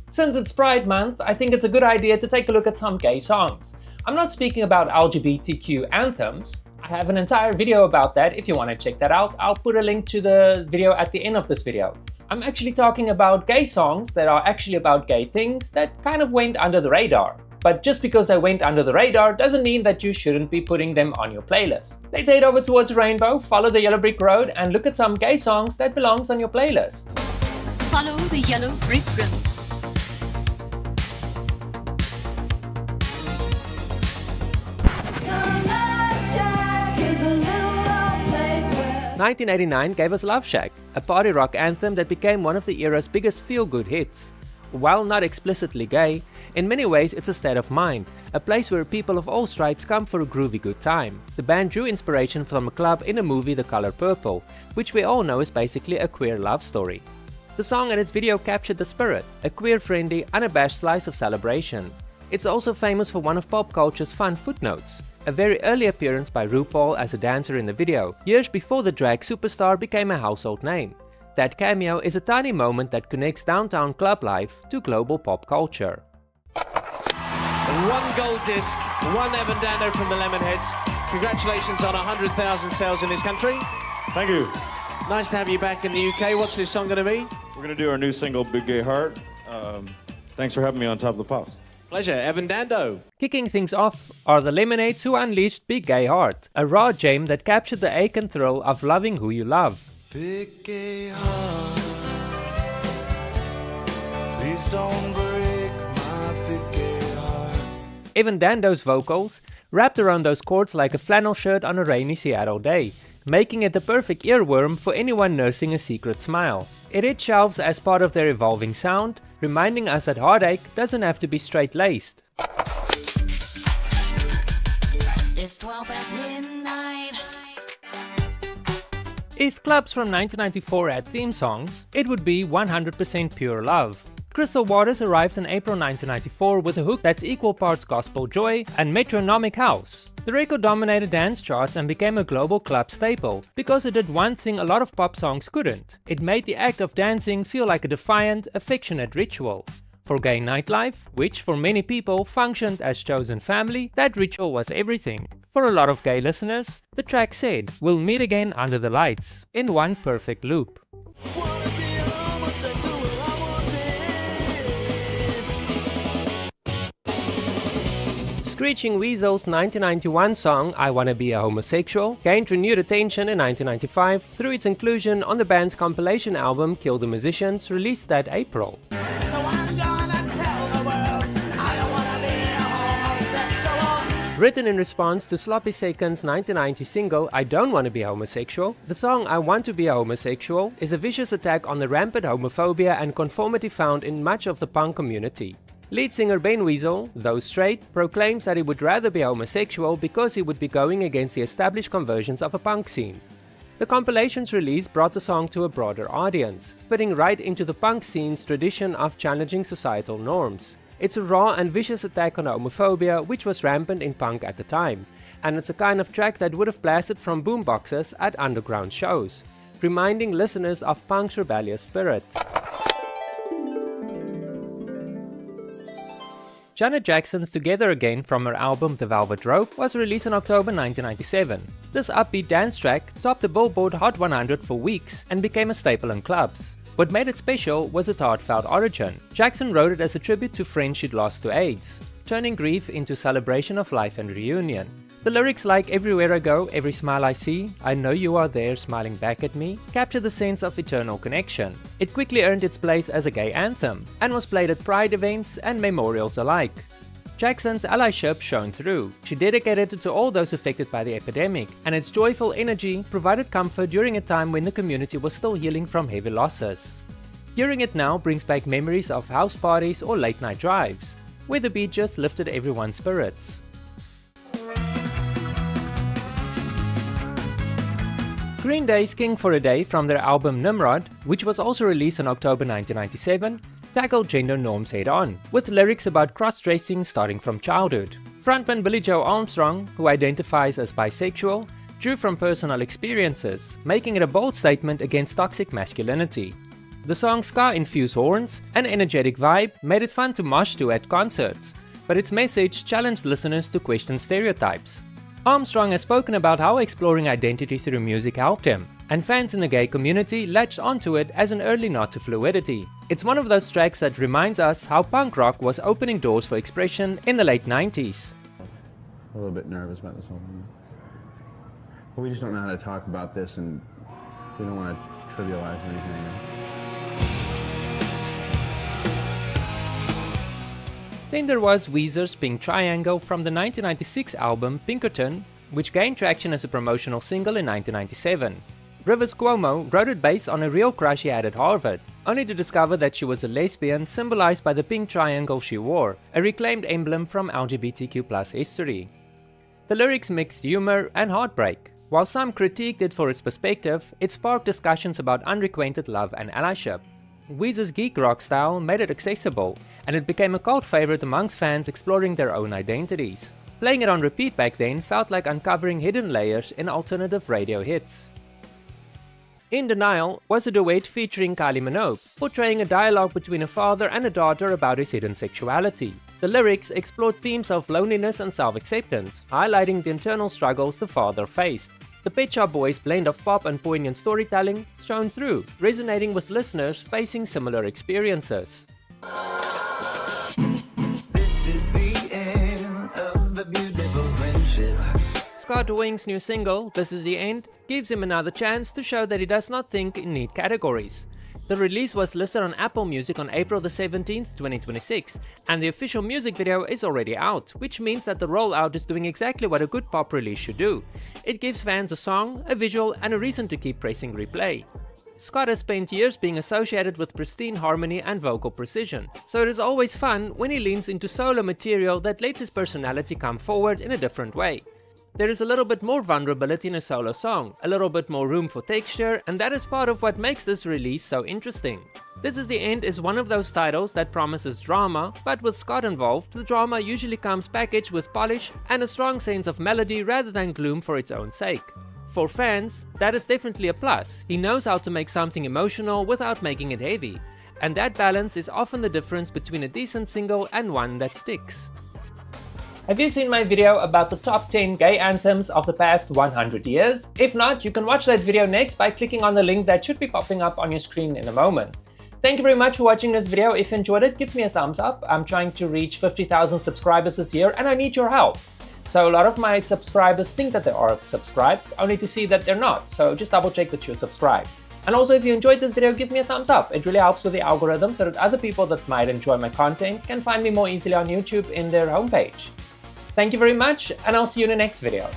Since it's Pride Month, I think it's a good idea to take a look at some gay songs. I'm not speaking about LGBTQ anthems. I have an entire video about that. If you want to check that out, I'll put a link to the video at the end of this video. I'm actually talking about gay songs that are actually about gay things that kind of went under the radar. But just because they went under the radar doesn't mean that you shouldn't be putting them on your playlist. Let's head over towards Rainbow, follow the yellow brick road, and look at some gay songs that belongs on your playlist. Follow the yellow brick road. 1989 gave us Love Shack, a party rock anthem that became one of the era's biggest feel-good hits. While not explicitly gay, in many ways it's a state of mind, a place where people of all stripes come for a groovy good time. The band drew inspiration from a club in the movie The Color Purple, which we all know is basically a queer love story. The song and its video captured the spirit, a queer-friendly, unabashed slice of celebration. It's also famous for one of pop culture's fun footnotes, a very early appearance by RuPaul as a dancer in the video, years before the drag superstar became a household name. That cameo is a tiny moment that connects downtown club life to global pop culture. One gold disc, one Evan Dando from the Lemonheads. Congratulations on 100,000 sales in this country. Thank you. Nice to have you back in the UK. What's this song going to be? We're going to do our new single, Big Gay Heart. Thanks for having me on Top of the Pops. Pleasure, Evan Dando. Kicking things off are the Lemonheads, who unleashed Big Gay Heart, a raw gem that captured the ache and thrill of loving who you love. Big gay heart, please don't break my big gay heart. Evan Dando's vocals wrapped around those chords like a flannel shirt on a rainy Seattle day, making it the perfect earworm for anyone nursing a secret smile. It hit shelves as part of their evolving sound, reminding us that heartache doesn't have to be straight-laced. It's 12 past midnight. If clubs from 1994 had theme songs, it would be 100% Pure Love. Crystal Waters arrived in April 1994 with a hook that's equal parts gospel joy and metronomic house. The record dominated dance charts and became a global club staple because it did one thing a lot of pop songs couldn't. It made the act of dancing feel like a defiant, affectionate ritual. For gay nightlife, which for many people functioned as chosen family, that ritual was everything. For a lot of gay listeners, the track said, "We'll meet again under the lights," in one perfect loop. Screeching Weasel's 1991 song I Wanna Be a Homosexual gained renewed attention in 1995 through its inclusion on the band's compilation album Kill the Musicians, released that April. Written in response to Sloppy Seconds' 1990 single I Don't Wanna Be Homosexual, the song I Want to Be a Homosexual is a vicious attack on the rampant homophobia and conformity found in much of the punk community. Lead singer Ben Weezer, though straight, proclaims that he would rather be homosexual because he would be going against the established conversions of a punk scene. The compilation's release brought the song to a broader audience, fitting right into the punk scene's tradition of challenging societal norms. It's a raw and vicious attack on homophobia which was rampant in punk at the time, and it's a kind of track that would have blasted from boomboxes at underground shows, reminding listeners of punk's rebellious spirit. Janet Jackson's Together Again from her album The Velvet Rope was released in October 1997. This upbeat dance track topped the Billboard Hot 100 for weeks and became a staple in clubs. What made it special was its heartfelt origin. Jackson wrote it as a tribute to friends she'd lost to AIDS, turning grief into celebration of life and reunion. The lyrics like "Everywhere I go, every smile I see, I know you are there smiling back at me" capture the sense of eternal connection. It quickly earned its place as a gay anthem and was played at pride events and memorials alike. Jackson's allyship shone through. She dedicated it to all those affected by the epidemic, and its joyful energy provided comfort during a time when the community was still healing from heavy losses. Hearing it now brings back memories of house parties or late night drives, where the beat just lifted everyone's spirits. Green Day's King for a Day from their album Nimrod, which was also released in October 1997, tackled gender norms head-on, with lyrics about cross-dressing starting from childhood. Frontman Billy Joe Armstrong, who identifies as bisexual, drew from personal experiences, making it a bold statement against toxic masculinity. The song's ska-infused horns and energetic vibe made it fun to mosh to at concerts, but its message challenged listeners to question stereotypes. Armstrong has spoken about how exploring identity through music helped him, and fans in the gay community latched onto it as an early nod to fluidity. It's one of those tracks that reminds us how punk rock was opening doors for expression in the late 90s. A little bit nervous about this whole thing. But we just don't know how to talk about this, and we don't want to trivialize anything. Then there was Weezer's Pink Triangle from the 1996 album Pinkerton, which gained traction as a promotional single in 1997. Rivers Cuomo wrote it based on a real crush he had at Harvard, only to discover that she was a lesbian, symbolized by the pink triangle she wore, a reclaimed emblem from LGBTQ+ history. The lyrics mixed humor and heartbreak. While some critiqued it for its perspective, it sparked discussions about unrequited love and allyship. Weezer's geek rock style made it accessible, and it became a cult favorite amongst fans exploring their own identities. Playing it on repeat back then felt like uncovering hidden layers in alternative radio hits. In Denial was a duet featuring Kylie Minogue, portraying a dialogue between a father and a daughter about his hidden sexuality. The lyrics explored themes of loneliness and self-acceptance, highlighting the internal struggles the father faced. The Pet Shop Boys' blend of pop and poignant storytelling shone through, resonating with listeners facing similar experiences. This is the end of a beautiful friendship. Scott Wing's new single, This Is The End, gives him another chance to show that he does not think in neat categories. The release was listed on Apple Music on April 17, 2026, and the official music video is already out, which means that the rollout is doing exactly what a good pop release should do. It gives fans a song, a visual, and a reason to keep pressing replay. Scott has spent years being associated with pristine harmony and vocal precision, so it is always fun when he leans into solo material that lets his personality come forward in a different way. There is a little bit more vulnerability in a solo song, a little bit more room for texture, and that is part of what makes this release so interesting. This Is The End is one of those titles that promises drama, but with Scott involved, the drama usually comes packaged with polish and a strong sense of melody rather than gloom for its own sake. For fans, that is definitely a plus. He knows how to make something emotional without making it heavy, and that balance is often the difference between a decent single and one that sticks. Have you seen my video about the top 10 gay anthems of the past 100 years? If not, you can watch that video next by clicking on the link that should be popping up on your screen in a moment. Thank you very much for watching this video. If you enjoyed it, give me a thumbs up. I'm trying to reach 50,000 subscribers this year and I need your help. So a lot of my subscribers think that they are subscribed, only to see that they're not. So just double check that you're subscribed. And also, if you enjoyed this video, give me a thumbs up. It really helps with the algorithm so that other people that might enjoy my content can find me more easily on YouTube in their homepage. Thank you very much, and I'll see you in the next video.